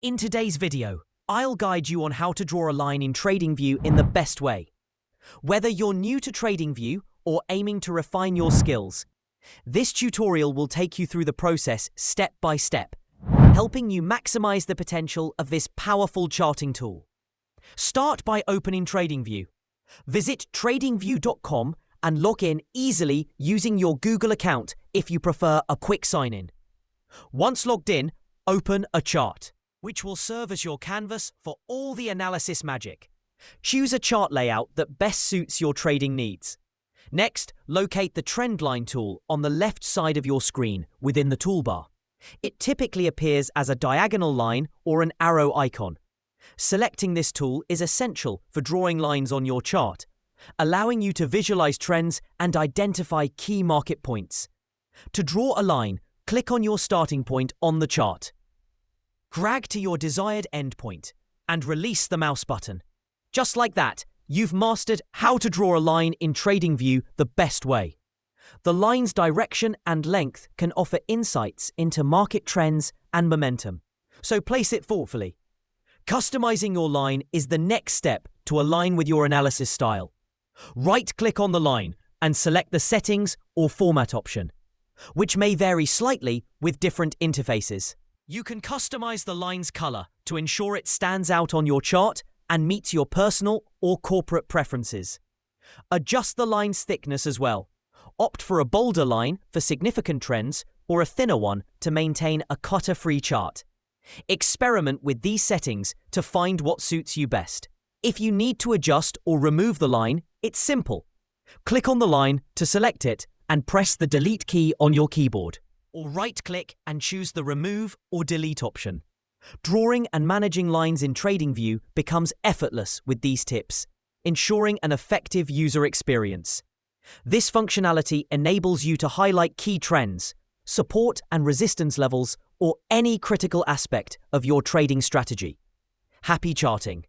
In today's video, I'll guide you on how to draw a line in Tradingview in the best way. Whether you're new to Tradingview or aiming to refine your skills, this tutorial will take you through the process step by step, helping you maximize the potential of this powerful charting tool. Start by opening Tradingview. Visit tradingview.com and log in easily using your Google account if you prefer a quick sign-in. Once logged in, open a chart, which will serve as your canvas for all the analysis magic. Choose a chart layout that best suits your trading needs. Next, locate the trend line tool on the left side of your screen within the toolbar. It typically appears as a diagonal line or an arrow icon. Selecting this tool is essential for drawing lines on your chart, allowing you to visualize trends and identify key market points. To draw a line, click on your starting point on the chart. Drag to your desired endpoint and release the mouse button. Just like that, you've mastered how to draw a line in Tradingview the best way. The line's direction and length can offer insights into market trends and momentum, so place it thoughtfully. Customizing your line is the next step to align with your analysis style. Right-click on the line and select the Settings or Format option, which may vary slightly with different interfaces. You can customize the line's color to ensure it stands out on your chart and meets your personal or corporate preferences. Adjust the line's thickness as well. Opt for a bolder line for significant trends or a thinner one to maintain a clutter-free chart. Experiment with these settings to find what suits you best. If you need to adjust or remove the line, it's simple. Click on the line to select it and press the Delete key on your keyboard, or right-click and choose the Remove or Delete option. Drawing and managing lines in Tradingview becomes effortless with these tips, ensuring an effective user experience. This functionality enables you to highlight key trends, support and resistance levels, or any critical aspect of your trading strategy. Happy charting!